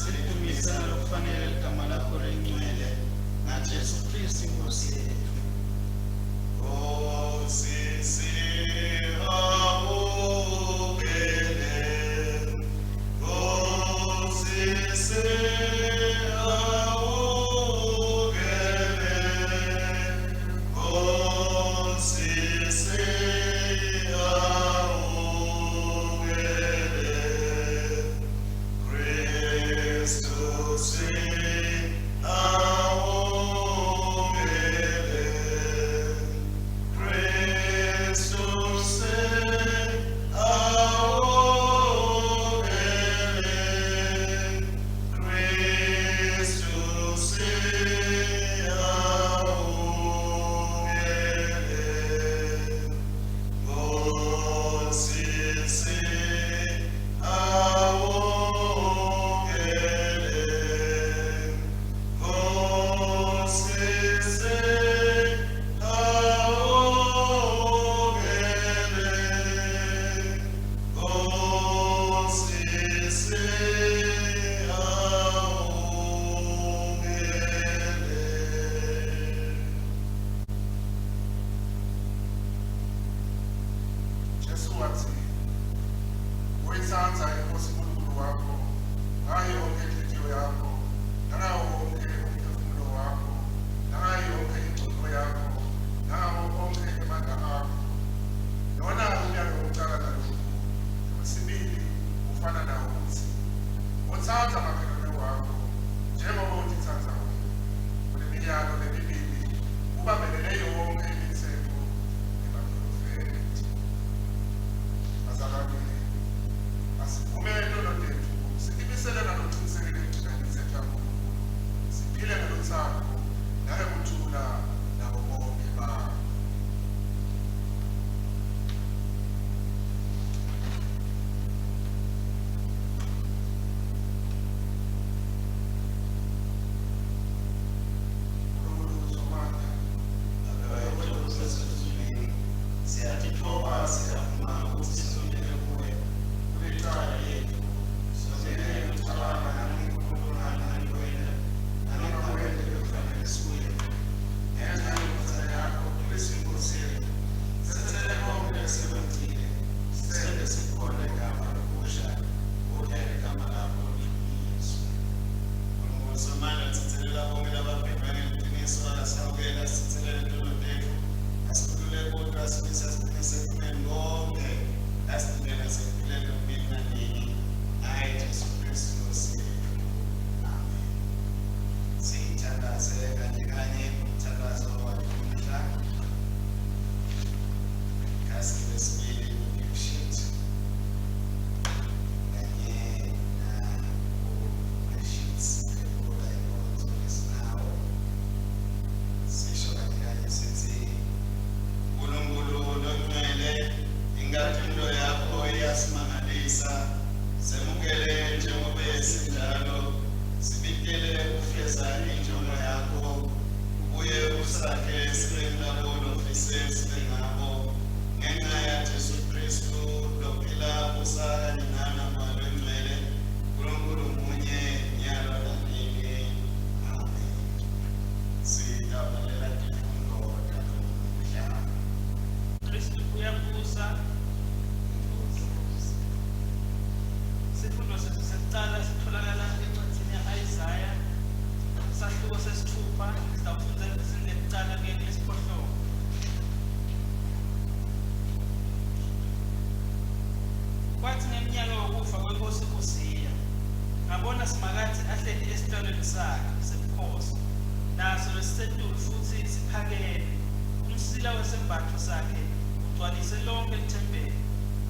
Sithumisana lokufanele igama lakho lengcwele wathi uyithatha inkosi uNkulunkulu wakho ngayo yonke inhliziyo yakho nangawo wonke umphefumulo wakho nangayo yonke ingqondo yakho nangawo onke amandla akho. Lona umyalo wokuqala nalokhu okwesibili ufana nawo uthi uthatha amakhelwane wakho njengoba utithatha wena. Kule miyalo lemibili ubambelele yonke imithetho nebaprofethi. Bazalwane, asivumele lolontethu sikimisele nalokuqinisekile ekugcineni imithetho kaNkulunkulu, siphile ngalothando nangokuthula nabo bonke bakho. Kwathi ngeminyaka yokufa kwenkosi uZiya, ngabona simakathi ahleli esihlalweni sakhe sebukhosi, naso lesisetulu futhi siphakeme, umsila wesembatho sakhe ugcwalise lonke ithempeli.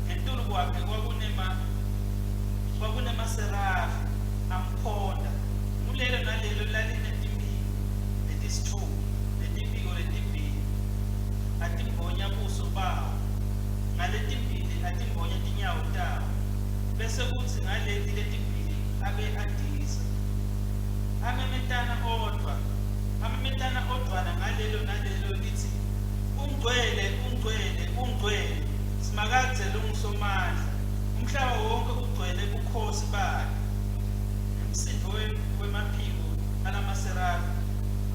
Ngentulo kwakhe kwakunemaserafi amkhonda, kulelo nalelo lalinetimbili letisithupha, letimpiko letimbili atimbonya buso bawo, ngaletimbili atimbonya tinyawo tawo, bese kuthi ngaleti letimbili abe adisa. Amemetana odwana ngalelo nalelo lithi, ungcwele, ungcwele, ungcwele, simakadze lungisomandla, umhlaba wonke ugcwele bukhosi bakhe. Umsindo wemaphiko alamaserafi,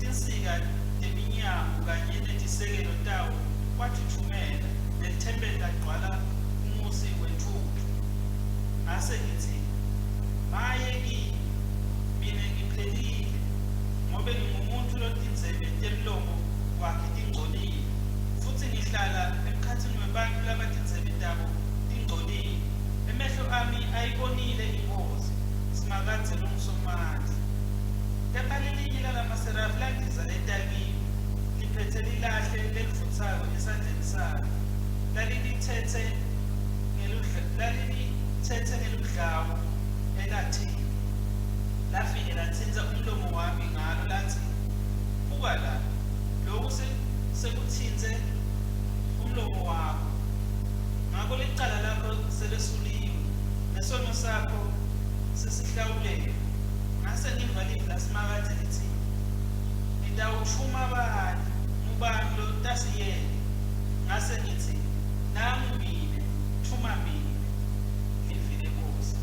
tinsika teminyamo kanye netisekelo tawo kwathuthumela, nelithempeli lagcwala umusi wentuthu. Ngase ngithi, maye kimi, mina ngiphelile, ngobe ngingumuntu lotindzebe temlomo wakhe tingcolile, futhi ngihlala emkhathini webantu labatindzebe tabo tingcolile. Emehlo ami ayibonile inkosi, simakadze lungisomandla. Kepha lelinye lalamaserafi langiza etakini, liphethe lilahle lelivuthako esandleni salo, lalilithethe ngeludlawu elathini. Lafike lathinta umlomo wami ngalo lathi, buka la, lokhu sekuthinthe umlomo wakho. Ngakho licala lakho selesuliwe, nesono sakho sesihlawuleke. Ngase ngiva livi lasimakadze lithi, nitawuthuma bani, ngubani lo tasiyele? Ngase ngithi, nami mina, thuma mina. Ngivile Nkosi.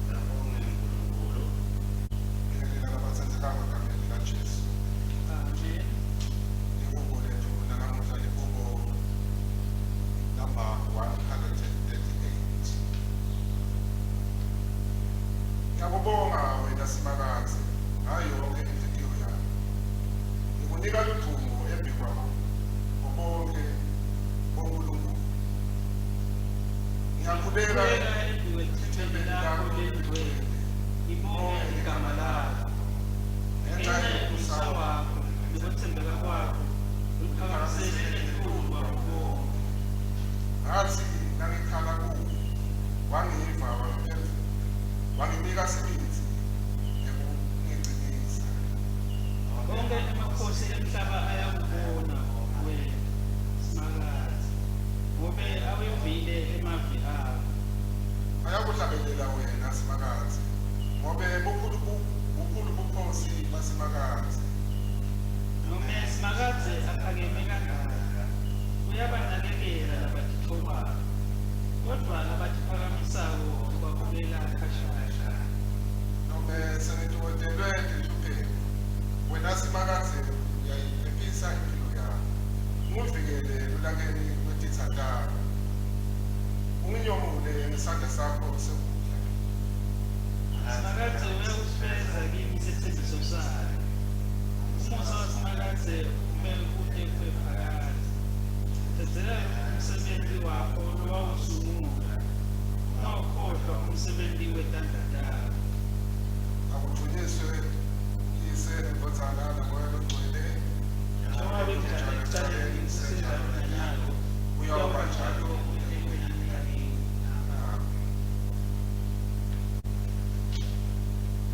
Amen. ngiyakubonga wena Simakazi ngayo yonke inhliziyo yami. Ngikunika ludumo embi kwakho bonke boNkulunkulu. Ngiyaqhubeka ethembeni lakho lengcwele. Ngibonge igama lakho. Ngenxa yokusa wakho nokuthembeka kwakho uphakamisele nethuba kubonke. ngathi nangikhala kuwe wangiva wangiphendula wanginika sibindi ngekungigcinisa. Bonke amakhosi emhlaba ayakubona wena Simakazi, ngobe awevile emavi akho. Ayakuhlabelela wena Simakazi ngobe bukhulu bukhosi baSimakazi. Noma Simakazi aphakeme kangaka uyabanakekela labatithobayo, kodwa labatiphakamisayo ubabukela khashasha. Noma sengidodelwe ngithupheni wena Simakazi uyayiphephisa impilo yami. Ungivikele ulakeni kwetithandana. Unginyomule ngesandla sakho sokudla. Simakazi uyakusifeza kimi isethembiso sayo. Umusa waSimakazi ume kude kwe phakathi. Thezela umsebenzi wakho lowawusungula. Ungawukhohlwa umsebenzi wetandatabo. Akuthunyiswe yise nembozana nomoya ogcwele. Njengoba benjalo ekuqaleni kusenjalo nanyalo, Uyoba njalo.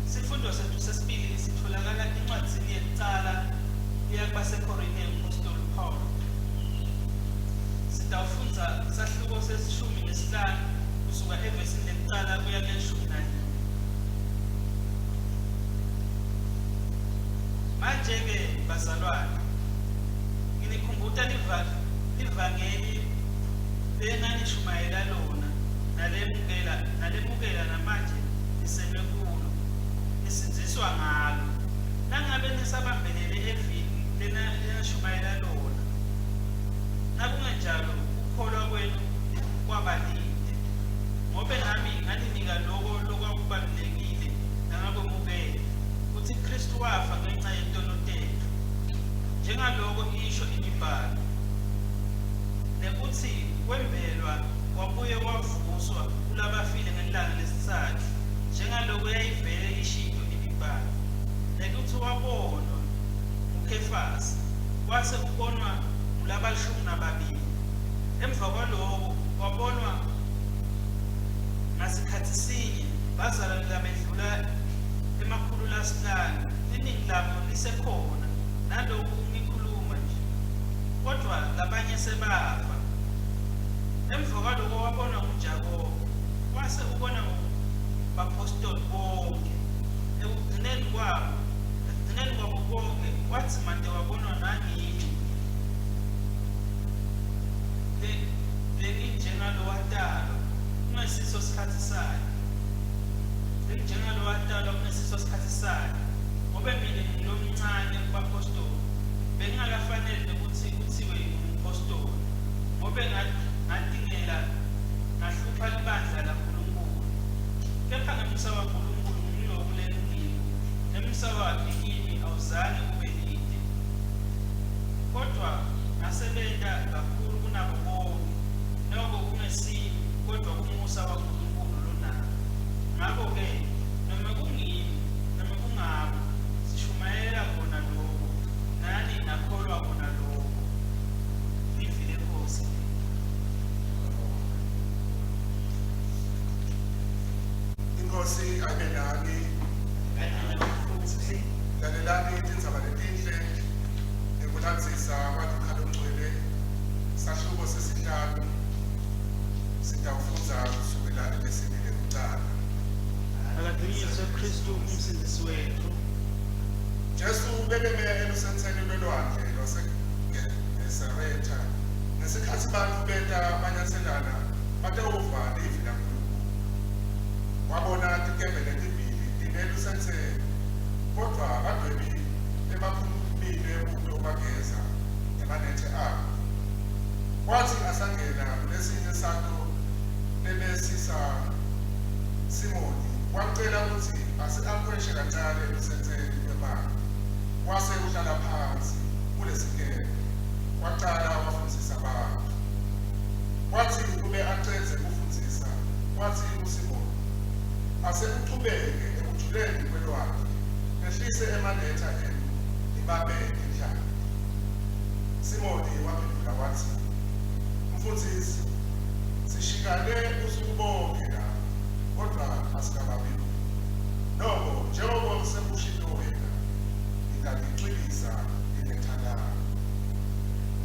Isifundo sethu sesibili sitholakala encwadini yekuqala yabaseKorinte uPostoli Paul. Sitawufunda isahluko sesishumi nesihlanu kusuka evesini lekuqala kuya kuleshumi nanye. Manje-ke bazalwane, nginikhumbuta livangeli enganishumayela lona nalemukela namanje liselwe kulo, lisinziswa ngalo. Nangabe nisabambelele evini lenashumayela lona, nakungenjalo ukukholwa kwenu kwabalide. Ngobe nami nganinika loko lokwakubalulekile nangakwemukela ukuthi Kristu wafa ngenxa yentono tethu, njengaloko isho imibhalo, nekuthi wembelwa wabuye wavuswa kulabafile ngelanga lesithathu, njengaloko yayivele ishiwo imibhalo, nekuthi wabonwa uKhefasi, kwase ubonwa ngulabalishumi nababili. Emva kwalokho wabonwa ngasikhathi sinye bazalwane labedlula emakhulu lasihlanu, iningi labo lisekhona nalokhu ngikhuluma nje, kodwa labanye sebafa. Emva kwalokho wabonwa nguJakobo, kwase ubona ngabapostoli bonke. Ekugcineni kwabo bonke wathi manje wabonwa nangimi, lenginjengalo watalwa kungesiso sikhathi sakhe. Lenginjengalo watalwa kungesiso sikhathi sakhe, ngobe mina ngilomncane kubapostoli, bengingakafanele ukuthi kuthiwe ngumpostoli, ngobe ngadingela ngahlupha libandla laNkulunkulu. Kepha ngemisa kaNkulunkulu ngiloku lengilo, nemisa wakhe kimi awuzange ube lide, kodwa ngasebenza kakhulu kunabo bonke. Noko kungesimi, kodwa kumusa kaNkulunkulu lonabo. Ngakho-ke noma kungimi noma kungabo sishumayela kona lokho, nani nakholwa kona lokho. Ngivile Nkosi. Inkosi ayibe nani. Lalelani izindzaba letinhle ekulandzisa kwalukhalo ngcwele sahluko sesihlanu. Sitawufundza kusukela evesini lekucala. Akadunyiswe Kristu umsindisi wethu. Jesu bebeme elusentseni lwelwandle lwaseGenesareta ngesikhathi bantfu beta banyaselana batewuva livi laNkulunkulu. Wabona tikembe letibili tinelusentseni, kodwa abadwebi bebaphumile kuto bageza emanethe abo. Kwathi asangena kulesinye sakho lebesisa Simoni wamcela ukuthi engatshali emsenzeni wemali. Wase uhlala phansi kulesikele. Waqala wafundisa abantu. Wathi kube aqede ukufundisa, wathi uSimoni ase uqhubeke ekujuleni kwelwandle, ehlise emanetha enu ibabe inhlaba. Simoni waphendula wathi, Mfundisi, sishikane usuku bonke la, kodwa asikababi. Noko njengoba sekushilo wena, ngingaliqinisa inetha lami.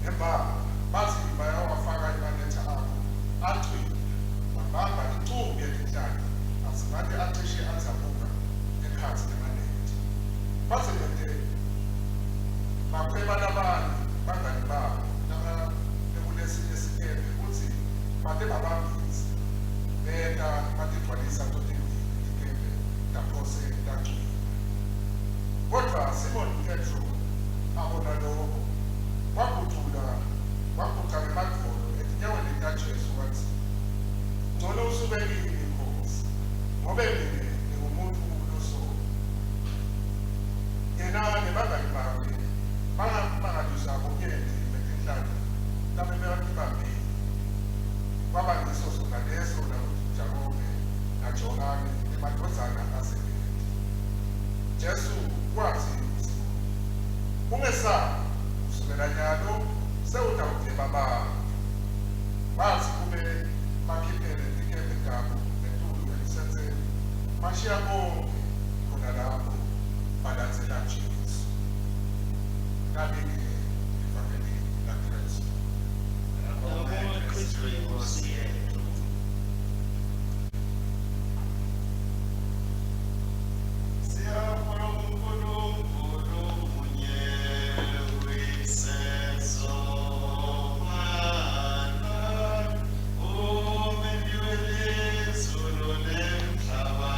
Emva bathi bayawafaka imanetha abo, aqina, babamba icubu yezinhlanga, asingathi acishe azabuka ekhathi emanetha. Bathi bende bakhweba labanye bangani babo laba bekulesinye isikebhe ukuthi bade babambise beka batigcwalisa totembili ikebhe laphose laqina. Kodwa Simoni Petro abona lokho waguqa ngemadvolo etinyaweni likaJesu wathi, ngcono usubekile Nkosi, ngobe mina ngingumuntu losono. Yena nebangani bakhe bangalusha bonyenti betinhlanga labe bebambile. Kwaba ngiso sona leso nakuJakobe naJohane emadodana aZebedi. Jesu wathi, ungesabi, kusukela nyalo sewutawudeba abantu. Bathi kube bakhiphele ikephe labo netulu elisenzeni, bashiya bonke khona lapho balandzela Jesu. Nali-ke ivangeli laKristu. Ngabonga Kristu inkosi yethu. Siyabonga uNkulunkulu munye wisenzo mana, umenzi welizulu nemhlaba,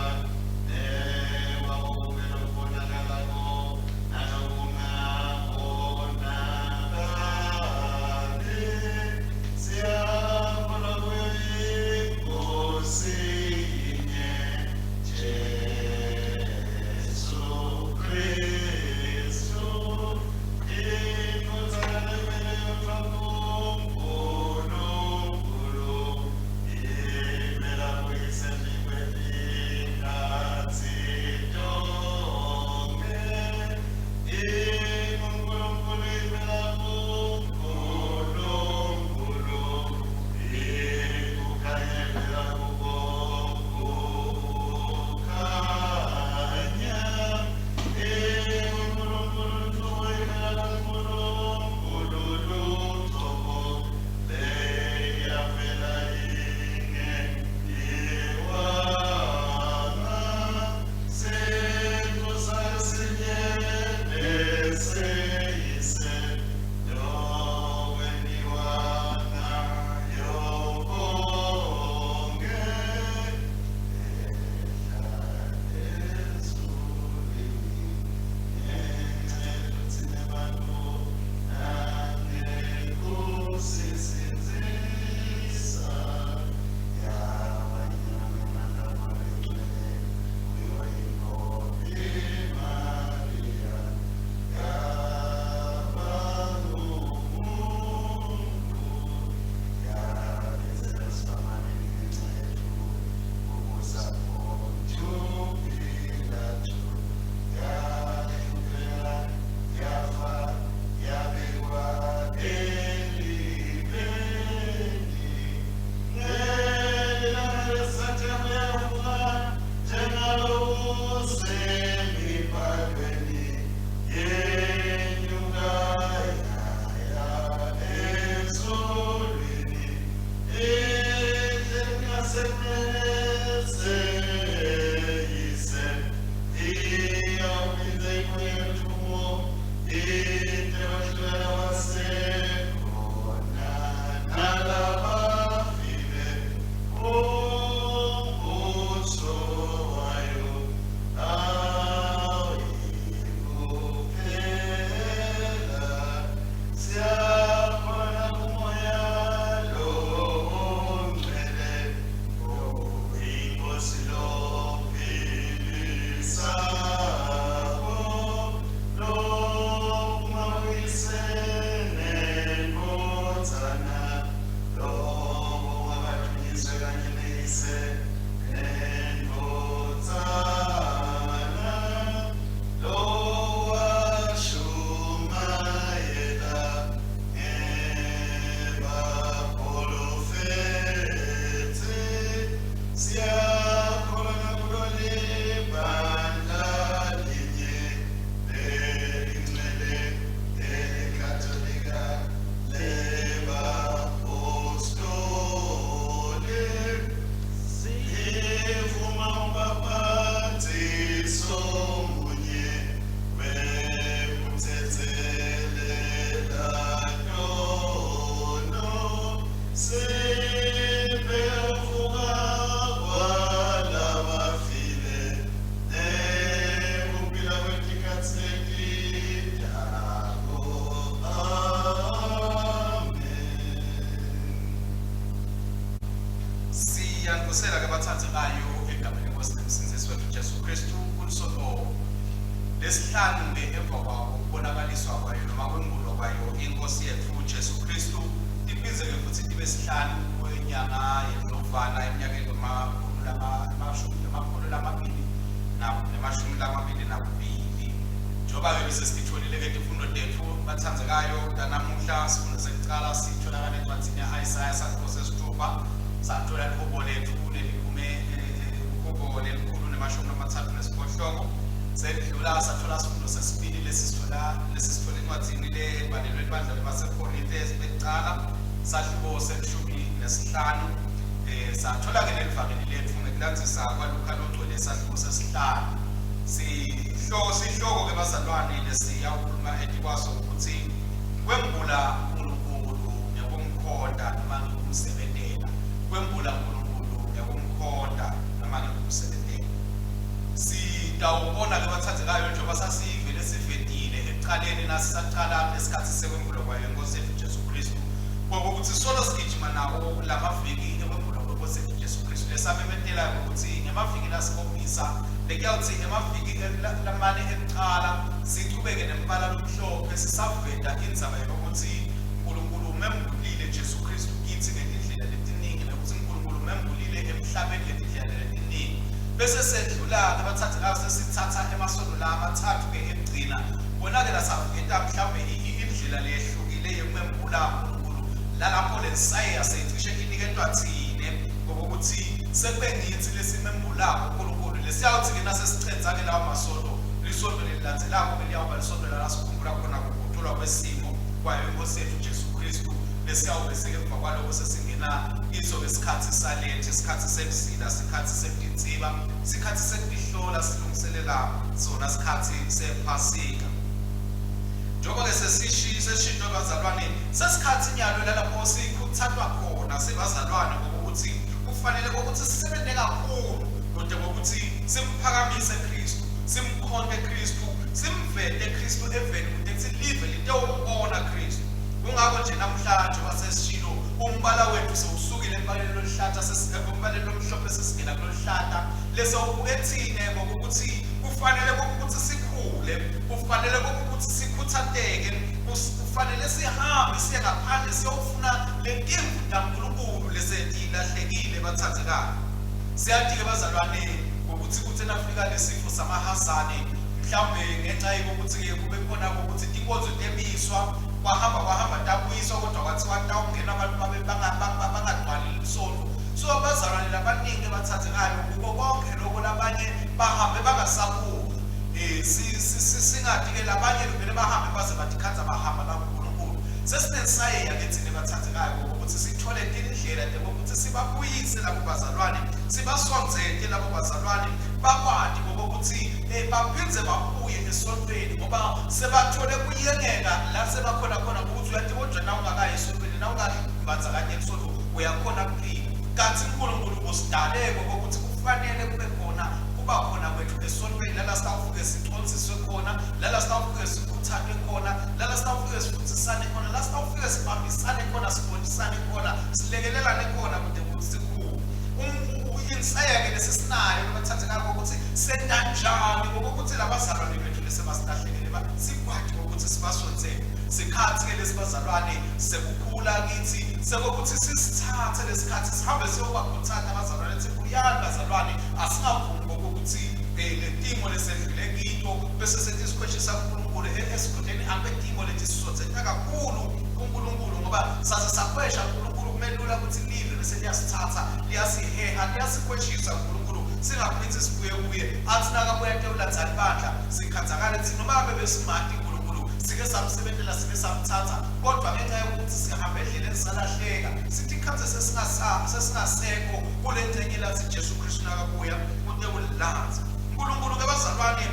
lesihlanu ke emva kokubonakaliswa kwayo noma kwembulwa kwayo inkosi yethu Jesu Kristu iphindze ke futhi ibe sihlanu kwenyanga yeNdlovana eminyakeni ama-222 njengoba ke sesitholile ke izifundo zethu bathandzekayo namuhla sifuna sekucala sitholakala encwadini ya-Isaya sathi sesithupha sathola ihubo lethu leliphume ihubo lelikhulu ne-38 sedlula sathola isifundo sesibili lesisithola encwadini lebhalelwe ibandla labaseKorinte esibecala sahluko selishumi nesihlanu sathola ke lelivangeli lethu ngekulandzisa kwaLuka logcwele sahluko sesihlanu sihloko ke bazalwane lesiyawukhuluma etikwaso ukuthi kwembula uNkulunkulu nekumkhonda noma ngokumsebentela kwembula uNkulunkulu nekumkhonda noma ngokumsebentela sitawubona ke bathathekayo njengoba sasivele sivedile ekuqaleni nasisaqala lesikhathi sekwembula kwayo inkosi yethu Jesu Kristu ngokuthi solo sigijima nawo lamaviki ekwembula kwenkosi yethu Jesu Kristu lesabemetela ukuthi ngemaviki lasikhombisa lekuyawuthi emaviki lamane ekuqala sichubeke nembala lomhlophe sisaveda indzaba yokuthi uNkulunkulu membulile Jesu Kristu kithi ngendlela letiningi nokuthi uNkulunkulu membulile emhlabeni ngendlela letiningi bese sedlula ke bathathekayo sesithatha emasonto la amathathu ke egcina bona ke lasaveta mhlawumbe indlela lehlukile yokumembula uNkulunkulu lalapho lesayya seyicishe iniketwa thine ngokuthi sebengithi lesimembula uNkulunkulu lesiyawuthi ke nasesichenza ke lawo masonto lisonto lelilandzelako ke liyawuba lisonto lasikhumbula khona ukutholwa kwesimo kwayo inkosi yethu Jesu Kristu lesiyawube sike emva kwalokho sesingena izo ngesikhathi salethe isikhathi sebusika isikhathi sebudintsiba isikhathi sekudihlola silungiselela sona isikhathi sephasika njengoba ke sesishintsho bazalwane sesikhathi nyalo lalapho sikuthathwa khona sebazalwane ngokuthi kufanele ukuthi sisebenze kakhulu kodwa ngokuthi simphakamise Kristu simkhonde Kristu simvele Kristu eveni ukuthi live litewubona Kristu kungakho nje namhlanje basesishilo umbala wethu sewusukile embaleni loluhlata sesikumbaleni lomhlophe sesingena kuloluhlata lesawubukethine ngokuthi kufanele ukuthi sikhule kufanele ukuthi sikhuthateke kufanele sihambe siye ngaphandle siyofuna lentimbu kaNkulunkulu lesetilahlekile bathathekayo siyathi ke bazalwane ukuthi kuthi nafika lesifo samahasane mhlawumbe ngenxa yokuthi ke kube khona ukuthi inkonzo temiswa kwahamba tabuyiswa kodwa kwathiwa tawungena abantu bangagcwali isonto so abazalwane labaningi bathathekayo kubo konke lokho labanye bahambe bangasabuki singathi ke labanye vele bahambe baze batikhanza bahamba kaNkulunkulu sesinesaye yakethini bathathekayo ukuthi sithole indlela ukuthi sibabuyise labo bazalwane sibasondzele labo bazalwane bakwadi ukuthi baphindze babuye esontweni ngoba sebathole kuyengeka la sebakhona khona ukuthi uyathi kodwa na ungakayi esontweni na ungabanza kanye esonto uyakhona kuphila kanti uNkulunkulu usidaleke ukuthi kufanele kube khona kuba khona kwethu esontweni lala sitawufike sicondziswe khona lala sitawufike sikhuthane khona lala sitawufike sifutsisane khona lala sitawufike sibambisane khona sifundisane khona silekelelane khona kude sikhulu insayeke lesisinayo bathathekayo ukuthi sendanjani ngokuthi labazalwane bethu lesebasilahlekele sikwadi ukuthi sibasondzele sikhathi ke lesibazalwane sekukhula kithi sekuthi sisithathe lesikhathi sihambe siyobakhuthaza abazalwane ethi buyani bazalwane asingavumi ukuthi letimo lesedlule kito bese sethi sikhweshisa uNkulunkulu esikhundleni ambedimo lethi sisondzela kakhulu uNkulunkulu ngoba saze sakhwesha uNkulunkulu kumele lula ukuthi live bese liyasithatha liyasiheha liyasikhweshisa uNkulunkulu singaphindzi sibuye athina kabuya tewulandzani bandla sikhathakale thina noma bebesimati uNkulunkulu sike samsebentela sike samthatha kodwa ngenxa yokuthi sihambe endleleni salahleka sithi khathe sesingaseko kule ntengela lathi Jesu Kristu nakabuya utewulanza uNkulunkulu ke bazalwane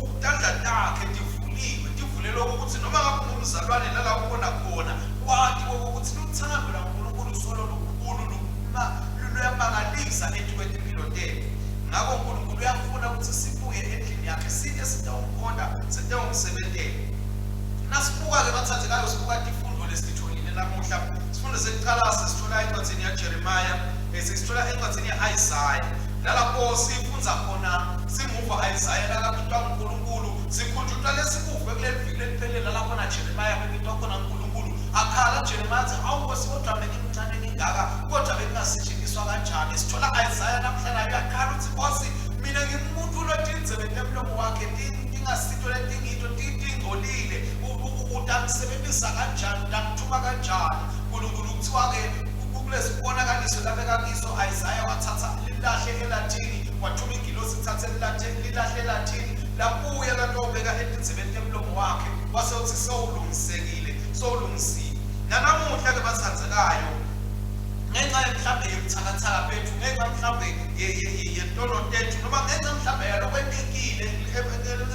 udandla takhe tivulelwe ukuthi noma ngabe umzalwane lala ubona khona wathi ukuthi luthando laNkulunkulu solo lukhulu luyamangalisa ethikwethu impilo tethu ngakho uNkulunkulu uyafuna ukuthi sibuye endlini yakhe sike sitawukhonda sitawumsebentela nasibuka ke bathathekayo sibuka ifundo lesitholile namuhla sifundo sekuqala sisithola encwadini yaJeremiah sisithola encwadini yaIsaiah lalapho sifunza khona simuva Isaiah leliviki leliphelele lapho na Jeremiah bebitwa khona uNkulunkulu akhala Jeremiah athi awukosi kodwa bengincane ngingaka kodwa bengasetshenziswa kanjani. Sithola Isaiah namhlanje uyakhala uthi Nkosi mina ngimuntu lodinzebe nemlomo wakhe dingasito letingito dingcolile utangisebenzisa kanjani utangithuma kanjani. uNkulunkulu kuthiwa ke kulesibonakaliso labekakiso Isaiah wathatha lilahle eLatini wathuma ingilosi ithathe lilahle eLatini labuya lantobeka edinzebeni lemlomo wakhe wase uthi sowulungisekile sowulungisile. Nanamuhla ke bathandzekayo ngenxa mhlambe yobuthakathaka bethu ngenxa mhlambe yentolo tethu noma ngenxa mhlambe yalokwendekile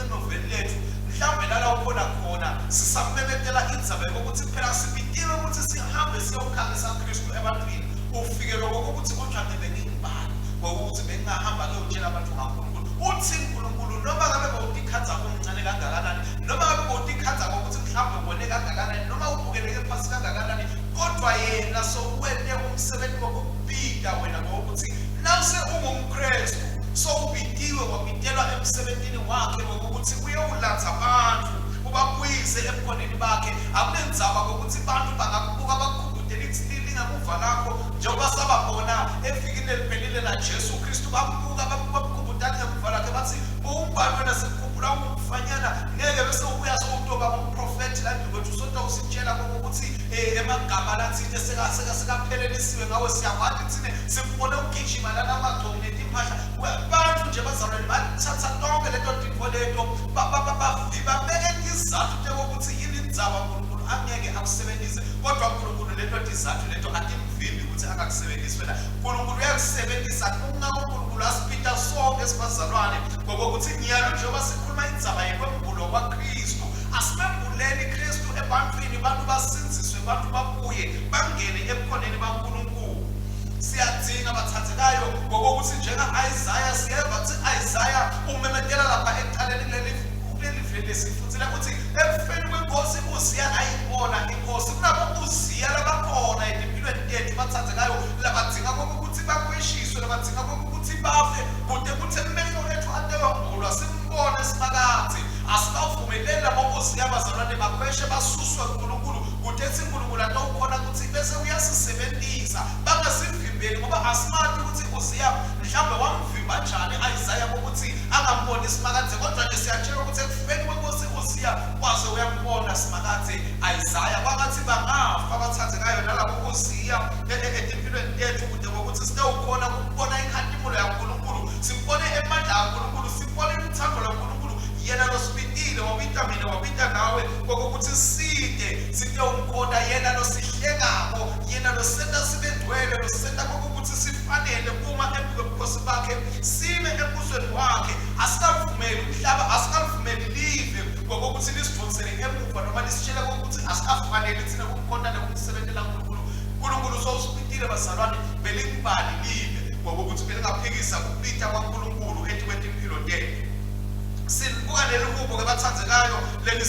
enoveli lethu mhlambe lala ukhona khona sisamemethela indzaba ukuthi phela sibitiwe ukuthi sihambe siyokhangisa uKristu ebantwini ufike lokho ukuthi kodwa bengingibani ngokuthi bengahamba kuyotshela abantu ngaNkulunkulu uthi uNkulunkulu noma ngabe bawudikhaza omncane kangakanani noma ngabe bawudikhaza ngokuthi mhlambe ubone kangakanani noma ubukeleke phansi kangakanani kodwa yena sowuwene umsebenzi wokubida wena ngokuthi nase ungumKristu sowubitiwe wabitelwa emsebenzini wakhe ngokuthi uyowulatha abantu ubabuyise ebukhoneni bakhe. Akunenzaba ngokuthi abantu bangakubuka bakukhumbudele ithilili ngamuva lakho njengoba sababona evikini eliphelile la Jesu Kristu babuka bakukhumbudele ngamuva lakhe bathi umbani wena sikukhumbula umfanyana ngeke bese ubuya sowutoba umprofeti la ndibethu sonto usitshela ukuthi emagama lathini sekaphelelisiwe ngawe siyakwazi thine sikubone ukugijima lana amagcobo netimpahla abantu nje bazalwane bathatha lonke leto ndifo leto babeke izathu ukuthi yini indzaba uNkulunkulu angeke akusebenzise kodwa uNkulunkulu leto izathu leto atimvimbi ukuthi angakusebenzisi wena. uNkulunkulu uyakusebenzisa kungako uNkulunkulu asipita sonke sibazalwane ngokuthi nyalo njengoba sikhuluma indzaba yekwembulo kwaKristu asimembuleni Kristu ebantwini bantu basinziswe bantu babuye bangene ebukhoneni baNkulunkulu. Siyadzinga bathathekayo ngokuthi njenga Isaiah siyeva ukuthi Isaiah umemethela lapha ekuqaleni leli sifuthile ukuthi ekufeni kwenkosi uZiya ayibona inkosi kunabo uZiya labakhona empilweni yethu bathathekayo labadzinga ukuthi bakweshiswe labadzinga ukuthi bafe kude kuthi emehlo ethu atewangulwa simbone siphakathi asikavumeleli labo uZiya bazalwane bakweshe basuswe uNkulunkulu kude ethi uNkulunkulu atawukhona ukuthi bese uyasisebenzisa bangasivimbeli ngoba asimathi ukuthi uZiya mhlawumbe wamvimba njani Isaiah ukuthi angamboni simakathe kodwa nje siyatshela ukuthi ekufeni kwenkosi uZiya waze uyambona simakathe Isaiah bangathi bangafa bathathekayo nalabo uZiya empilweni yethu kude ngokuthi sitewukhona ukubona inkantolo yaNkulunkulu sibone emandla kaNkulunkulu sibone uthando lwaNkulunkulu yena losibitile wabita mina wabita nawe ngokuthi site umkhona yena losihlekako yena losenta sibendwele losenta ngokuthi sifanele uma ebukhosi bakhe sime ebusweni wakhe asikavumeli umhlaba asikavumeli live ngokuthi lisivonsele emuva noma lisitshela ukuthi asikafanele thina ukukhona nokusebenzela uNkulunkulu sowusibitile bazalwane belingibali live ngokuthi belingaphikisa ukubita kwaNkulunkulu etikwethu impilo tethu. Sibuka lelukubo ke bathandzekayo leli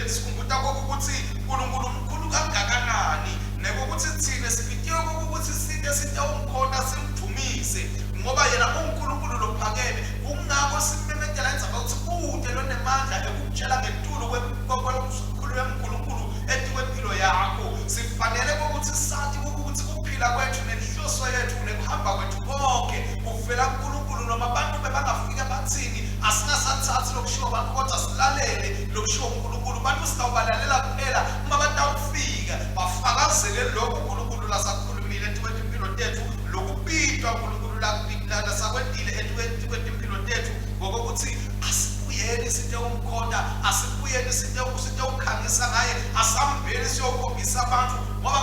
sikhumbuta ukuthi uNkulunkulu mkhulu kangakanani nekuthi thina sibitiwe ukuthi site umkhona simdumise ngoba yena uNkulunkulu lophakeme kungakho simemethela indzaba ukuthi kude lonemandla ekutshela ngetulu kwenkulunkulu yeNkulunkulu etikwempilo yakho. Sifanele ukuthi sathi ukuthi kuphila kwethu nenhloso yethu nekuhamba kwethu konke kuvela kuNkulunkulu noma abantu bebangafika bathini asingasathathi lokushiwo abantu kodwa silalele lokushiwo uNkulunkulu. Abantu sitawubalalela kuphela uma batawufika bafakazele lokho uNkulunkulu lasakhulumile etikwempilo tethu lokubitwa uNkulunkulu lasakwendile etikwempilo tethu ngokuthi asibuyeni site umkhonda asibuyeni site ukhangisa ngaye asambeni siyokhombisa abantu ngoba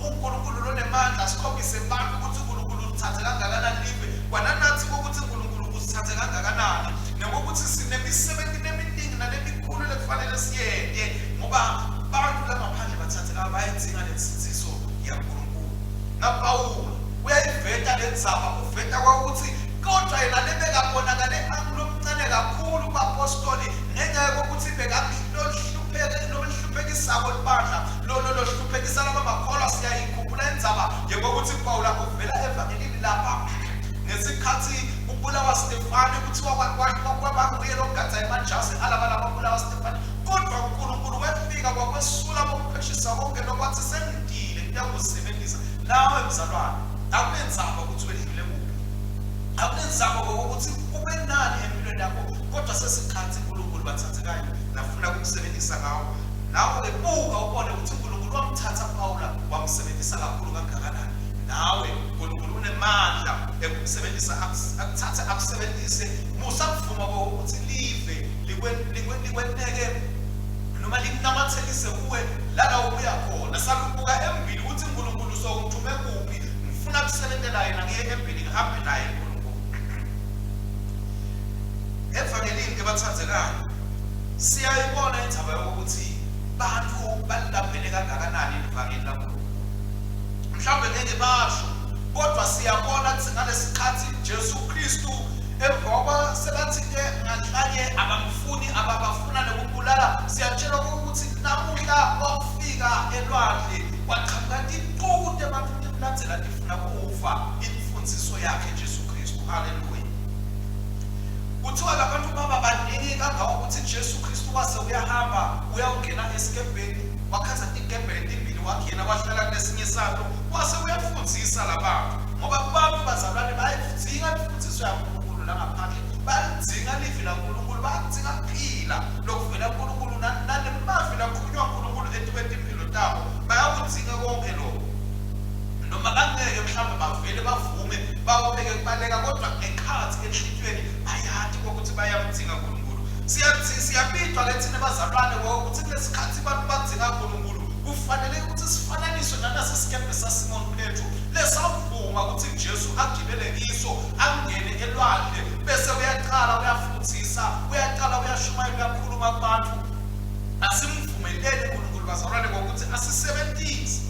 uNkulunkulu lonemandla sikhombise abantu ukuthi uNkulunkulu uthathe kangakanani live kwananathi ukuthi uNkulunkulu usithathe kangakanani ngokuthi sinemisebenzi neminingi nalemikhulu lekufanele siyende ngoba abantu labaphandle bathatheka bayidzinga lensiziso yaNkulunkulu. NaPawulo uyayiveta lenzaba uveta ukuthi kodwa yena lebekabonakale angulomncane kakhulu kuapostoli ngenxa yokuthi bekalohluphekisako libandla lohluphekisa laba bakholwa siyayikhumbula indzaba njengokuthi Pawulo uvela evangelini lapha ngesikhathi ubulawa Stefane kuthiwa kwabanguye lokugadza emanjasi alaba babulawa Stefane kodwa wayemsebenzisa ngawo nawe buka ubone ukuthi uNkulunkulu wamthatha Pawula wamsebenzisa kakhulu kangakanani. Nawe uNkulunkulu unemandla ekusebenzisa akuthathe akusebenzise musakuvuma ukuthi live likweneke noma likunamathelise kuwe lana ubuya khona. Sakubuka embili ukuthi uNkulunkulu sokuthume kuphi ngifuna kusebenzela yena ngiye embili ngihambe naye uNkulunkulu. Evangelini ke bathandzekayo siyayibona indaba yokuthi bantu balaphele kangakanani ivangeli laNkulunkulu. Mhlawumbe ngeke basho kodwa siyabona ukuthi ngalesikhathi Jesu Kristu emva sebathi ke nganhlanye abamfuni ababafuna nokubulala, siyatshela ukuthi namuhla wafika elwandle waqhamuka iqhude abantu lilandzela lifuna kufa imfundiso yakhe Jesu Kristu. Haleluya. Kuthiwa labantu baba baningi kangawo ukuthi Jesu Kristu wase uyahamba uyawungena esikebheni wakhatha ikebhe letimbili wakhena wahlala kulesinye isando wase uyafundisa labantu ngoba abantu bazalwane bayidzinga imfundiso yaNkulunkulu la ngaphandle, bayidzinga livi laNkulunkulu, bayidzinga kuphila lokuvela kuNkulunkulu nanemavi lakhulunywa uNkulunkulu etimpilo tabo bayakudzinga konke lokho. Noma kangeke mhlawumbe bavele bavume bawubeke kubaleka kodwa ekhathi enhlitshweni ayathi ukuthi bayamdzinga uNkulunkulu. Siyabidwa ke thina bazalwane ukuthi kulesikhathi abantu badzinga uNkulunkulu kufanele ukuthi sifananiswe nalesi sikebhe saSimon Petro lesavuma ukuthi Jesu agibele kiso angene elwandle bese uyaqala uyafundisa uyaqala uyashumayela uyakhuluma kubantu. Asimvumelele uNkulunkulu bazalwane ukuthi asisebenzise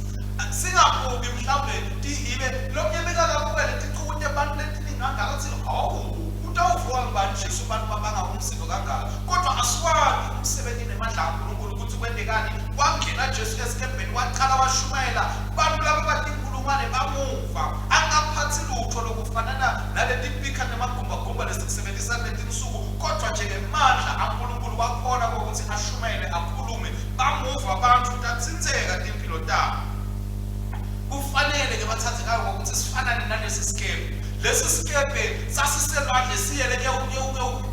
singabuki mhlawumbe ibe lokunyemeka kakhulu tiqhude abantu letininganga ukuthi hawu utawuvuka ngubani Jesu abantu babanga umsindo kangaka, kodwa asiwazi umsebenzi nemandla kaNkulunkulu ukuthi kwendekani. Wangena Jesu esikebheni waqala washumayela abantu laba batinkulungwane bamuva angaphathi lutho lokufanana naleti pika nemagumbagumba lesikusebenzisa letinsuku, kodwa nje ngemandla kaNkulunkulu wakhona ukuthi ashumayele akhulume bamuva abantu tatsinzeka timpilo tabo. Kufanele ke bathathekayo ukuthi sifanane nalesi sikebhe. Lesi sikebhe sasiselwandle siyele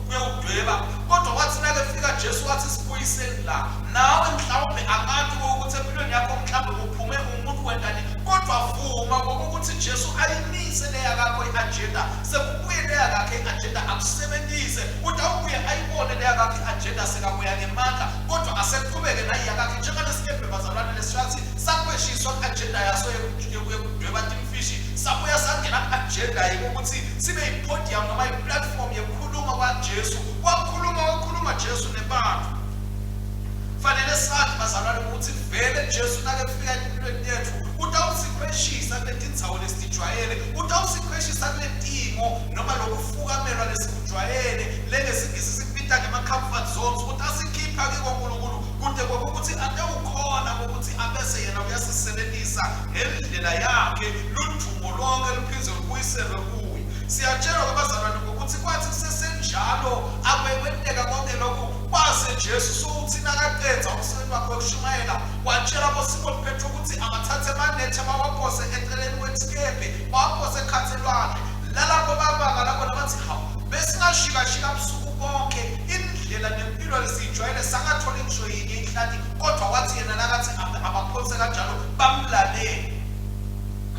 uyawudweba, kodwa wathi nake fika Jesu wathi sibuyiseni la. Nawe mhlawumbe abantu ukuthi empilweni yakho mhlawumbe uphume umuntu wendani, kodwa vuma ukuthi Jesu ayimise leya yakho i-agenda, sekubuye leya yakho i-agenda akusebenzise, utawubuye ayibone leya yakho i-agenda sekabuya ngemandla, kodwa asekuqhubeke nayo yakho njengalesikebhe bazalwane leshathi sakweshiswa i-agenda yaso yokudweba timfishi, sabuya sangena ku-agenda yokuthi sibe yi-podium noma i-platform yokukhuluma kwaJesu. Wakhuluma Jesu nebantu. Fanele sathi bazalwane ukuthi vele Jesu nake kufika empilweni yethu utawusikhweshisa kulezindzawo lesijwayele, utawusikhweshisa kuletimo noma lokufukamelwa lesikujwayele lenesingisi sikubita ngema-comfort zones, ukuthi asikhipha kiko uNkulunkulu kude kokuthi atewukhona ukuthi abese yena uyasisebenzisa ngendlela yakhe ludumo lonke luphindze lubuyiselwe kuye. Siyatshelwa kwabazalwane ukuthi kwathi kusesenjalo abekwenteka konke lokhu kwase Jesu sokuthi nakaqedza umsebenzi wakhe wokushumayela watshela boSimon Petro ukuthi abathathe amanethe bawapose eceleni kwesikebhe bawapose ekhathelwane lalapho babanga lapho nabathi hawu besingashikashika busuku bonke indlela nempilo lesijwayele sangathola ngisho yinye inhlati, kodwa wathi yena nakathi abaphose kanjalo bamlalele.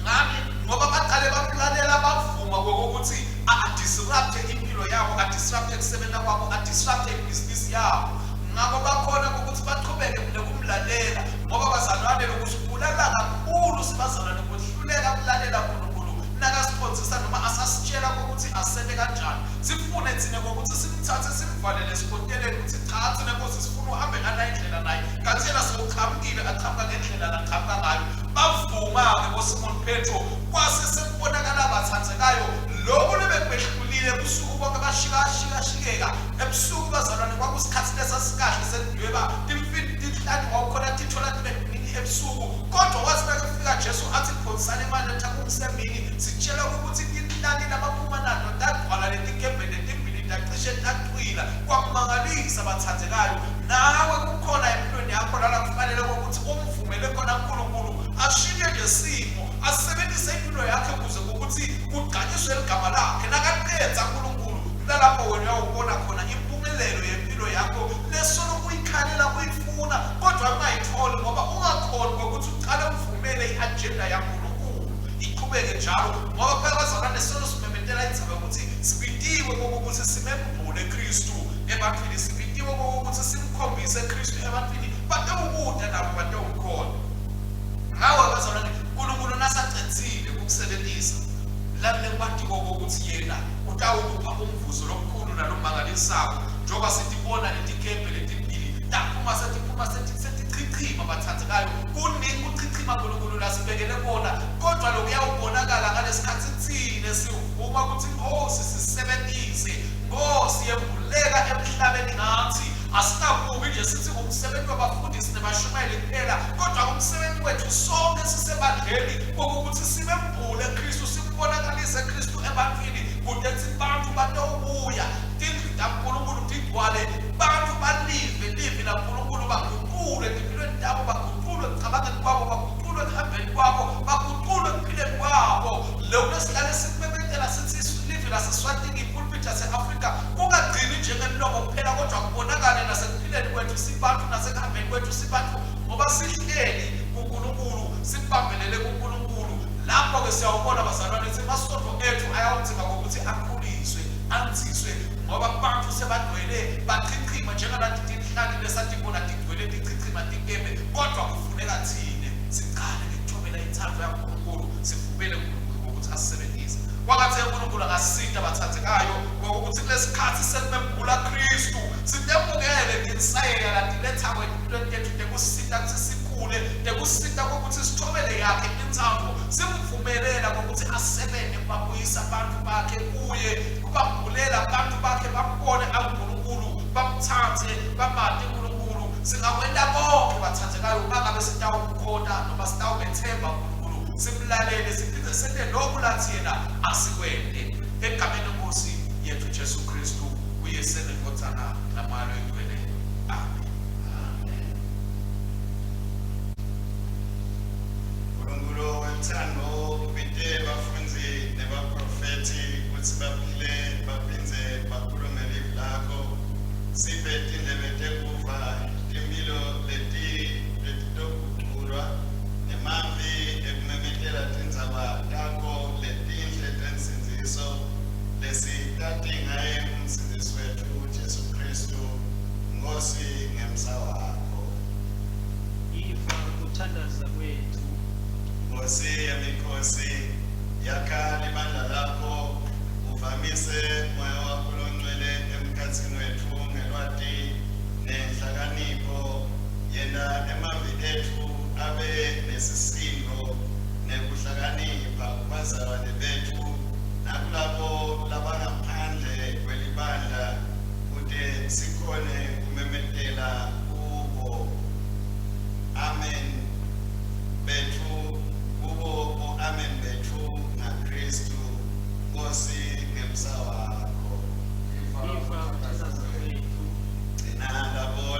Ngani? Ngoba baqale bamlalela bavuma kokuthi a-disrupte impilo yabo, a-disrupte kusebenza kwabo, a-disrupte ibhizinisi yabo. Ngakho bakhona ukuthi baqhubeke nokumlalela ngoba bazalwane lokusibulala kakhulu sibazalwane ukuhluleka ukulalela uNkulunkulu nakasiphonzisa noma asasitshela ukuthi asebe kanjani. Sifune thina ukuthi simthathe simvalele esikonteleni ukuthi cha thina Nkosi sifuna uhambe ngala indlela naye, kanti yena sewuqhamukile aqhamuka ngendlela laqhamuka ngayo. Bavuma-ke boSimon Petro kwase sekubonakala abathandzekayo lokhu lebekwehlulile ebusuku bonke bashikashikeka ebusuku bazalwane kwakusikhathi lesasikahle selidweba timhlati wawukhona tithola tibeningi ebusuku, kodwa wathi nakufika Jesu athi phonsani imali etakumsemini sitshela ukuthi inhlati labaphumanado ndagcwala letikebhe letimbili ndacishe ndaqwila. Kwakumangalisa abathandzekayo. Nawe kukhona empilweni yakho lala kufanele ukuthi umvumele khona uNkulunkulu ashintshe lesimo, asebenzise impilo yakhe ukuze ukuthi kugqanyiswe igama lakhe. Nakaqedza uNkulunkulu lalapho wena uyawubona khona impumelelo yempilo yakho lesolo kuyikhalela kuyifuna siqhubeke njalo ngoba phela bazalwane solo simemethela indaba ukuthi sibitiwe kokuthi simembule Kristu ebantwini, sibitiwe kokuthi simkhombise Kristu ebantwini bade ukude nabo bade ukukhona. Ngawe bazalwane uNkulunkulu nasacethile ukusebenzisa lalele kwathi kokuthi yena utawukupha umvuzo lokukhulu nalomangalisayo njengoba sitibona letikembe letibili taphuma setichichima bathathekayo kuningi ukuchichima uNkulunkulu lasibekele kona, kodwa lokuyawubonakala ngalesikhathi sithile sivuma ukuthi Nkosi sisebenzise, Nkosi yembuleka emhlabeni ngathi asinakubi nje sithi umsebenzi wabafundisi nebashumayeli kuphela, kodwa umsebenzi wethu sonke sisebandleni kokuthi simembule Kristu, simbonakalise Kristu ebantwini kude abantu batawubuya tindlu taNkulunkulu tigcwale, bantu balive laNkulunkulu baguqulwe empilweni yabo, baguqulwe ekucabangeni kwabo, baguqulwe ekuhambeni kwabo, baguqulwe ekuphileni kwabo. Lokho esihlale simemethela sithi live laseSwatini ipulpit yase-Afrika kungagcini njengemlomo kuphela, kodwa kubonakale nasekuphileni kwethu sibantu, nasekuhambeni kwethu sibantu, ngoba sihleli kuNkulunkulu, sibambelele kuNkulunkulu. Lapho-ke siyawubona bazalwane ukuthi amasonto ethu ayawudinga ngokuthi akhuliswe, anziswe, ngoba abantu sebadwele bachichima njengalati tinhlaki lesatibona tigcwele tichichima tikembe, kodwa kufuneka thine siqale ngekuthobela ithando yaNkulunkulu, sivumele uNkulunkulu ukuthi asisebenzise. Kwakathi uNkulunkulu angasita abathathekayo ngokuthi kulesikhathi sekumembula Kristu sitemukele ngensayeya latilethako empilweni yethu, tekusita ukuthi sikhule, tekusita kokuthi sithobele yakhe inthambo, simvumelela kokuthi asebenze kubabuyisa abantu bakhe kuye, kubambulela abantu bakhe bambone uNkulunkulu, bamthathe, bamade uNkulunkulu. Singakwenda konke bathathekayo bangabe sitawukhona noma sitawubethemba uNkulunkulu, simlalele, siphinde sente lokhu lathi yena asikwende egameni lenkosi yethu Jesu Kristu uyesele ngothana namalo egcwele. Amen. uNkulunkulu wethando ubide bafundzi nebaprofeti ukuthi baphile baphinze bakhulume live lakho, siphe tindlebe tekuva timphilo letitoguculwa nemamvi ekumemetela tindzaba takho letinhle tensindziso lesitadinga umsindisi wethu Jesu Kristu, Nkosi ngemsa wakho. Ifa ukuthandaza kwethu, Nkosi yemikhosi, yakha libandla lakho, uvamise moya wakho longcwele emkhatsini wethu ngelwati nenhlakanipho, yena emavi ethu abe nesisindo nekuhlakanipha kubazalwane bethu nakulabo labangaphandle kwelibandla, kude sikhone kumemetela kubo. Amen bethu kubo amen bethu ngaKristu, Nkosi ngemsa wakho. ifa ukuthandaza kwethu, Gcina labo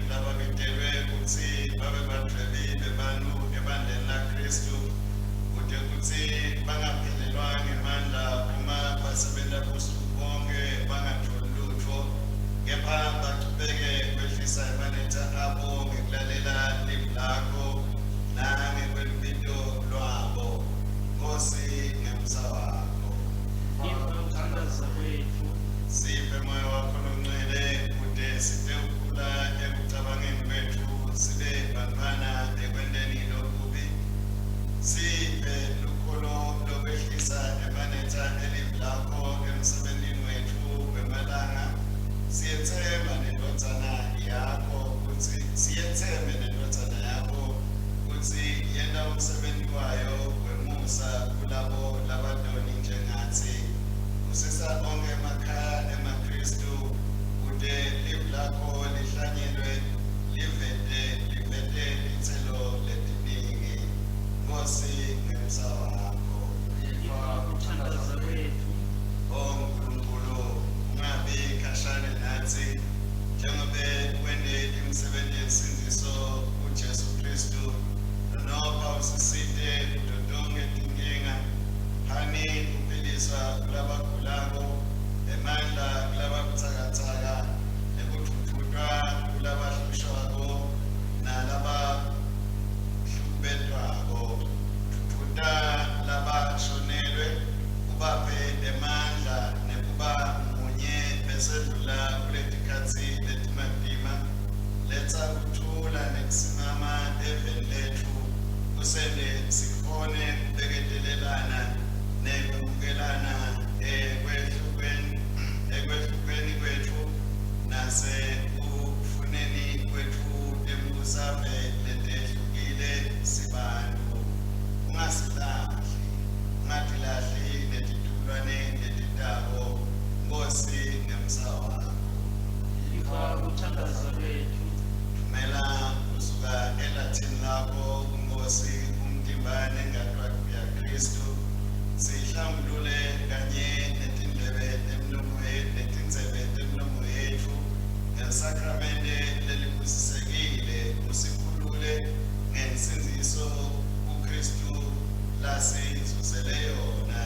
lababitelwe ukuthi babe badlwebile bantu ebandleni laKristu, kude kuthi bangaphelelwa ngemandla uma basebenta busuku bonke bangatholi lutho, kepha baqhubeke kwehlisa amanetha abo ngekulalela live lakho nangekwelipito lwabo. Nkosi ngemsa wakho. ifa ukuthandaza kwethu, Siphe moya wakho longcwele kude site ukukhula ekucabangeni kwethu, sibe bantwana ekwenteni lokubi, siphe lukholo lokwehlisa emanetha elive lakho emsebentini wethu wemalanga, siyethemba nendodzana yakho ukuthi yena umsebenzi wayo wemusa kulabo labadoni njengathi, usisa onke emakhaya emaKristu, kude live lakho lihlanyelwe livete ithelo letiningi. Nkosi ngemsa wakho. ifa ukuthandaza kwethu, Nkulunkulu ungabi khashane nathi, njengobe wende imisebenzi yensindiso uJesu Kristu, noma usisite kuzo zonke izinkinga, hani uphiliswa kulabagulako, emandla kulababuthakathaka letha ukuthula nekusimama eveni lethu kusende sikhone ukubeketelelana nekwemukelana ekwehlukweni kwethu nase kufuneni kwethu embusave letehlukile sibantu. Ungasilahli, ungatilahli netitulwane netitabo, Nkosi ngemsa wakho. Lifa ukuthandaza kwethu. Thumela kusuka elathini lakho Nkosi umtimbane ngatwa ya Kristu, sihlambulule kanye netindlebe netinzebe temlomo yethu ngesakramende lelibusisekile, usikhulule ngensinziso uKristu lasizuzele yona,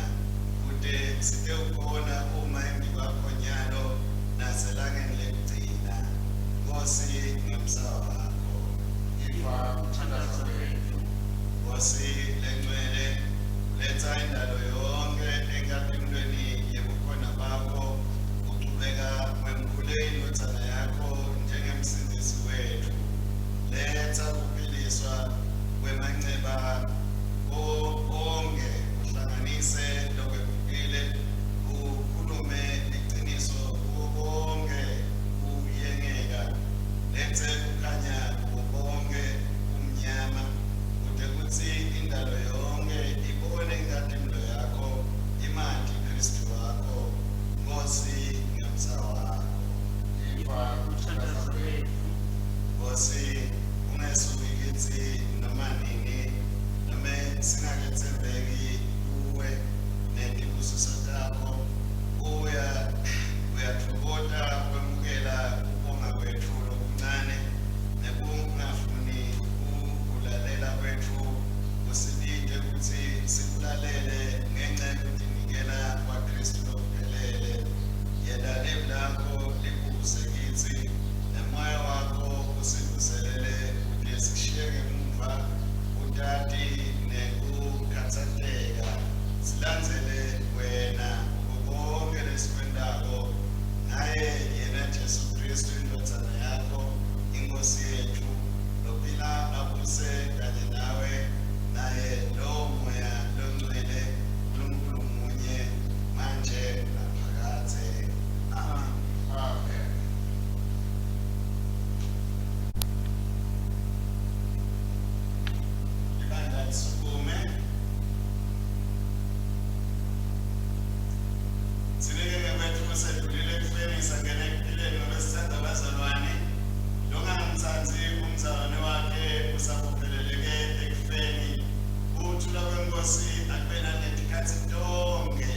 kude sike ukhona uma embi kwakho nyalo naselangeni lekugcina. Nkosi ngemsa wakho. Lifa ukuthandaza kwethu. Nkosi lengcwele, letha indalo yonke enkaphilweni yebukhona bakho, uqhubeka wemkhule indothana yakho njengemsindisi wethu. Letha ukuphiliswa kwemanxeba onke, uhlanganise lokwephukile, ukhulume iqiniso konke ukuyengeka, lethe kukhanya konke umnyama, kude kuthi indalo yonke ibone inkathimlo yakho, imandi Kristu wakho. Nkosi ngemsa wakho. Lifa ukuthandaza kwethu. Nkosi ungesuki kithi noma nini, noma singakethembeki kuwe netibusiso takho, uyathokoza kwemukela ukubonga kwethu lokuncane nekungafuni ukulalela kwethu, usibide ukuthi sikulalele ngenxa yokunikela kwaKristu lokuphelele. Yena levi lakho libuse kithi, nemoya wakho usivuselele kude sishiyeke emuva utati nekukhathazeka, silandzele wena konke lesikwendako, naye yena Jesu Kristu indothana yakho, Inkosi yethu, lophila abuse kanye nawe, naye lowo moya longcwele uNkulunkulu munye manje naphakade. Amen. Amen. Ibandla lisukume. Sibekeke kwethu kusedlulile ekufeni sangena ekuphileni ngoba sithanda abazalwane. Longangamthanzi umzalwane wakhe usabopheleleke ekufeni. Ukuthula kweNkosi akube nanezikhathi zonke.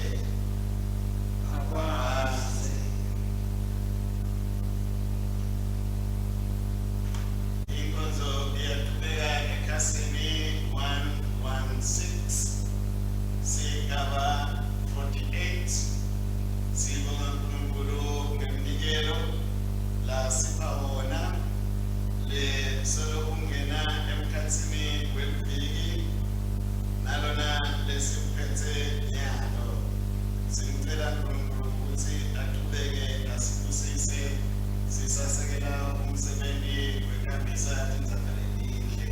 Akwazi. Inkonzo iyaqhubeka ekhasini 116 sigaba 48. Sibonga uNkulunkulu ngemnikelo la sipha wona le solo ungena emkhathini weviki, nalona lesiphethe nyalo. Simcela uNkulunkulu ukuthi aqhubeke asibusise, sisasekela umsebenzi wekhambisa inzakalelihle.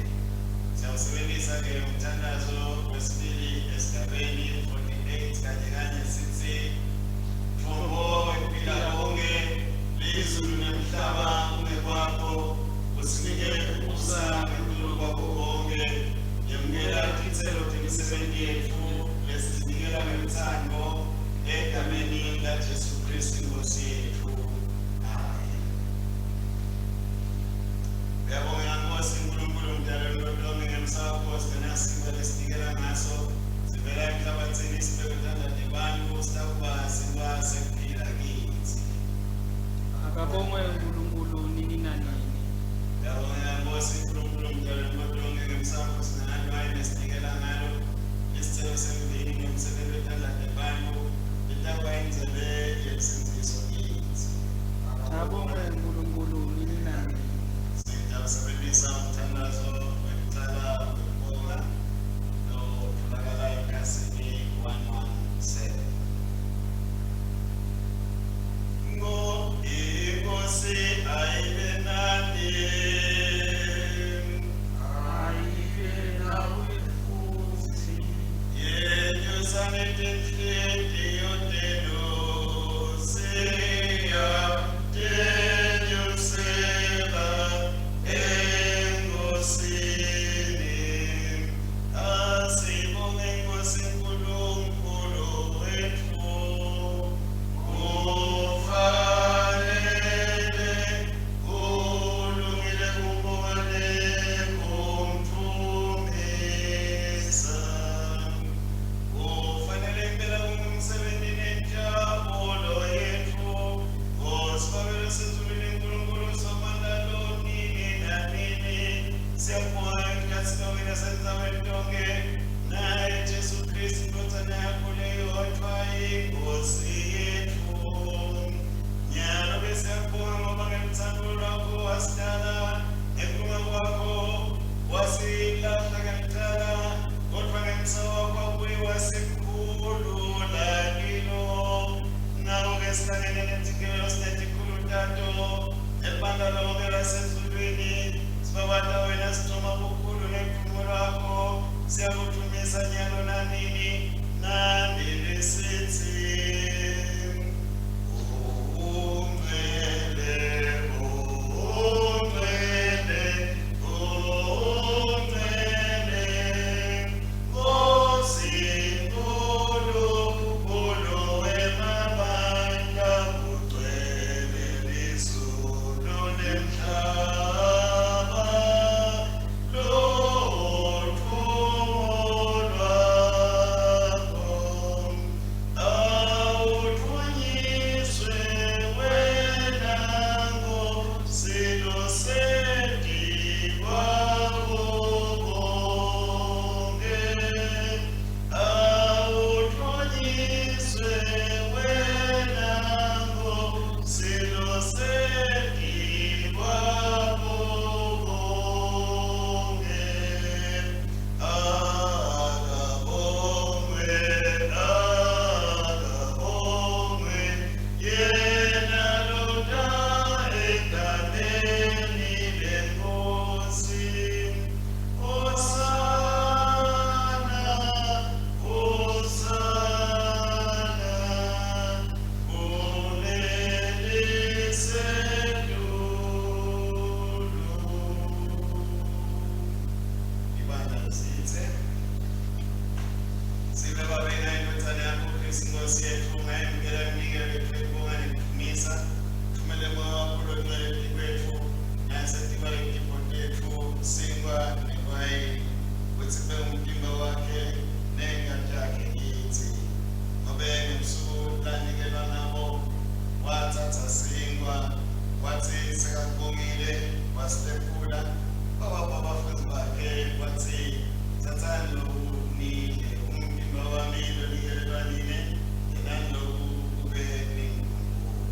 Siyawusebenzisa-ke umthandazo wesibili esigabeni 48 kanye sithi, Thombo ephila konke, lizulu nemhlaba ungekwakho, usinike ukubusa ngenkulu kwakho konke. Yamukela izithelo zemisebenzi yethu, lesizinikela ngemithando egameni laJesu Kristu Nkosi yethu. Amen. Uyabonga Nkosi uNkulunkulu mdala lonke ngemsa wakho, sinasipho lesinikela ngaso, sivela emhlabathini sibekethanda nebantu, sakuba sikwazi ukuphila kithi. Akabongwe uNkulunkulu nini nanini. Uyabonga Nkosi uNkulunkulu mdala lonke ngemsa wakho, sinanayo nesinikela ngalo, isithelo semvini nomsebenzi wethanda nebantu, litakwa indlebe yesinziso kithi. Akabongwe uNkulunkulu nini nanini. Siyawusebenzisa umthandazo wekucala wekubonga lotholakala ekhasini 117. Inkosi ayibe nani. wathi sekakubongile wasitephula kwababa abafundi bakhe wathi thathani lokhu nidle umphimbo wami lo nikelelwa nine yenani lokhu kube ningumkhulu.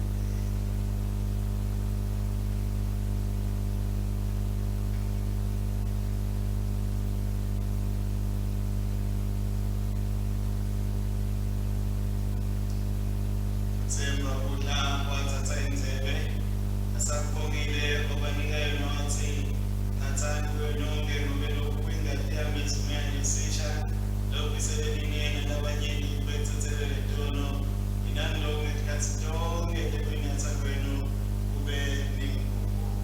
Themba kudla wathatha inzebe asakubongile obanika yona wathi nathani kuyo nonke ngoba lokhu kwingadi yami isumele isisha lokhu isebeninene labanyeni bethethelele tono inani lokhu ngesikhathi sonke ekwinatha kwenu kube ningumkhulu.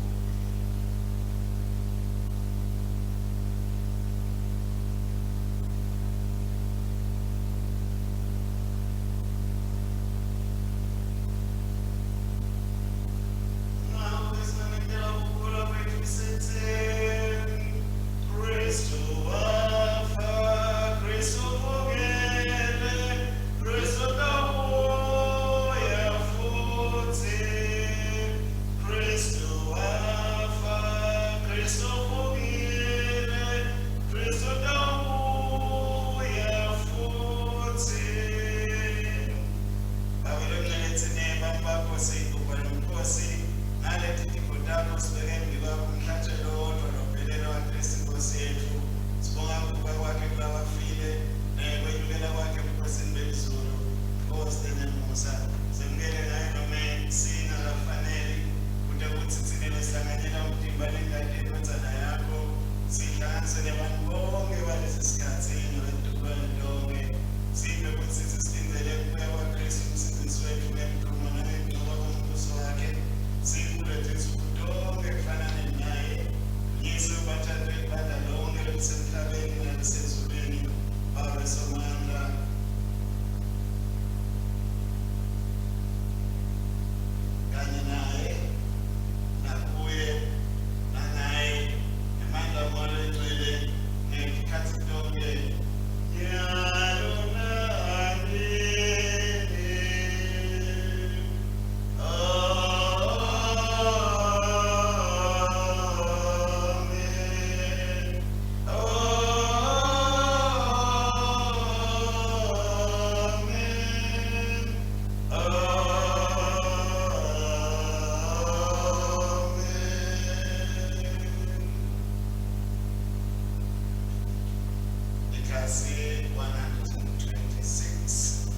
Ikhasi 126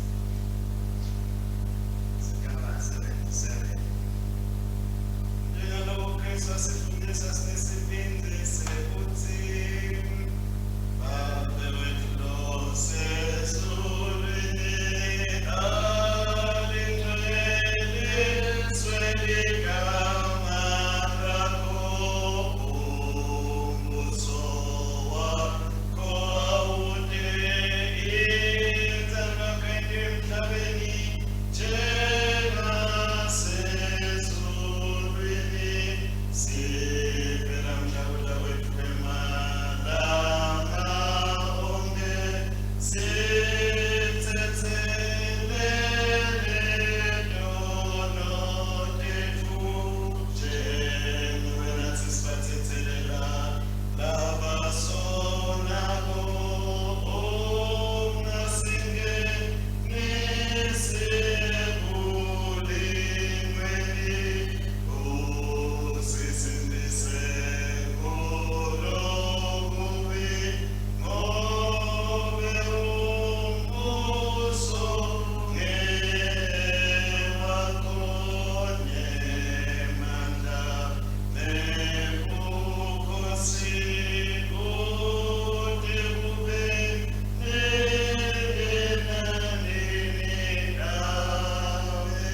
sigaba 77 njengalokho Kristu asifundisa sinesibindise ukuthi Baba wethu lo sezulwini alingcweliswe igama lakho umbuso wakho awude inzalo kandi emhlabeni njengasezulwini sipela mhlawula wethu emalanga onke sithethelele dono tethu njengoba nathi sibathethelela labasonako ongasingenisi ebulimweni usisindise kulomubi ngobe umbuso ngewakho nemandla nebukhosi kude kube nenanini. Amen.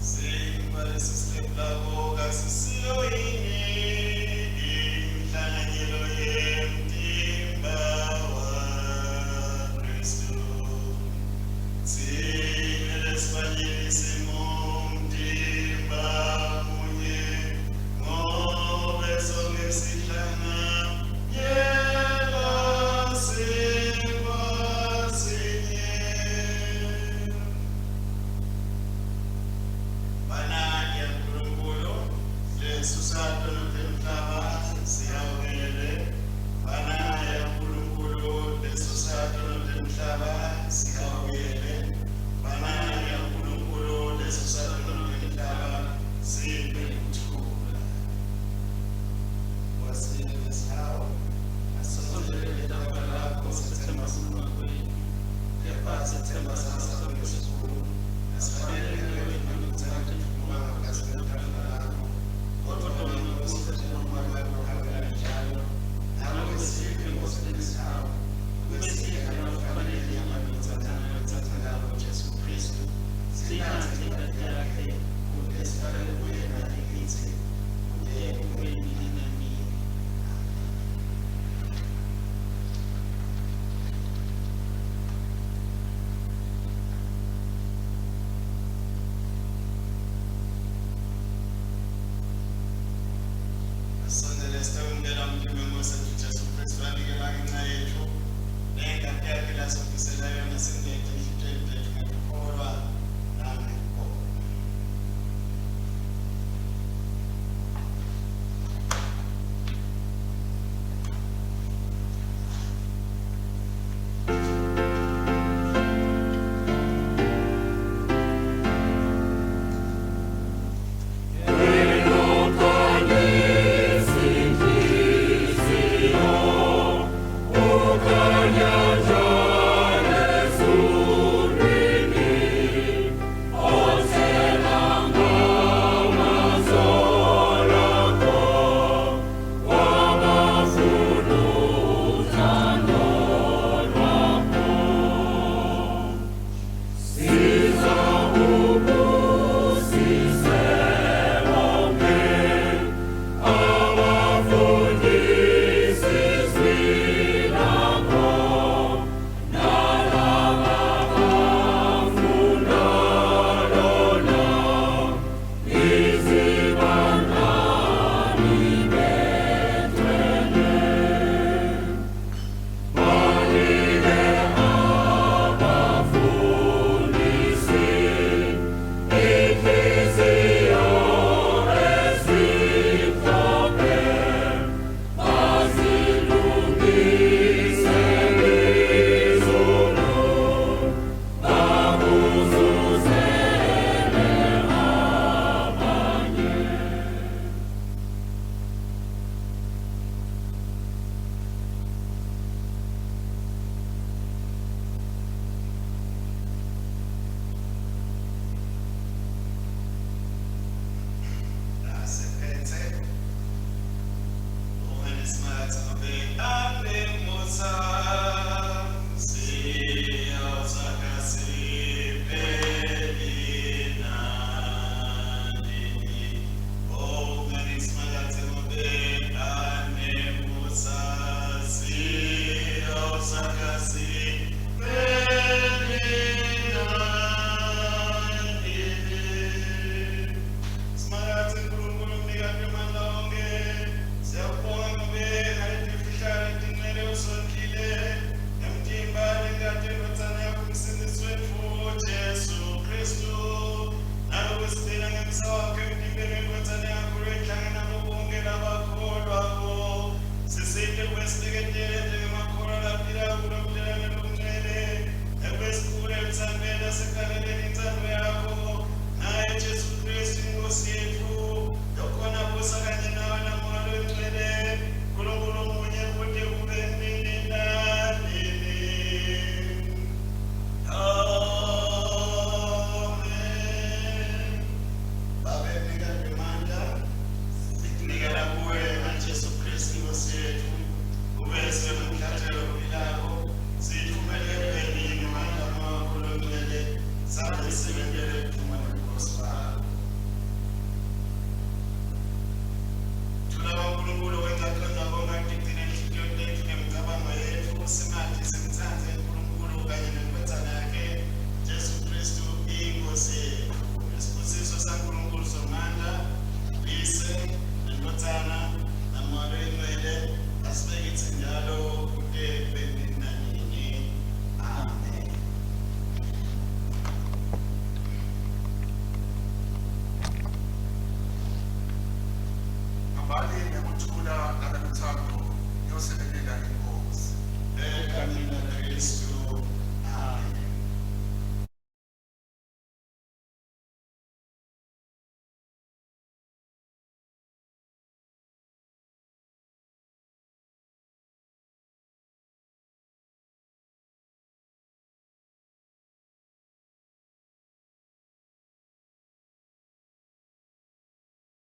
Simba lesisihloko kasisiyo yini inhlanganyelo yemtimba waKristu. Thina lesibanyeli simumtimba munye ngobe sonke sihlanganyela sikwabanye pasi themba sakho esikhulu asifanele wena ngicela ukuba ngasikhathana lakho kodwa wena usekhona ngokukhawula njalo nawe siphe ngosizayo besihle nafanele yamathatha lakho Jesu Kristu sinanze kahle kulesifanele kuyena ikithi kuyini nami. Sonde le stau de la mtume Mose Jesu Kristo anikela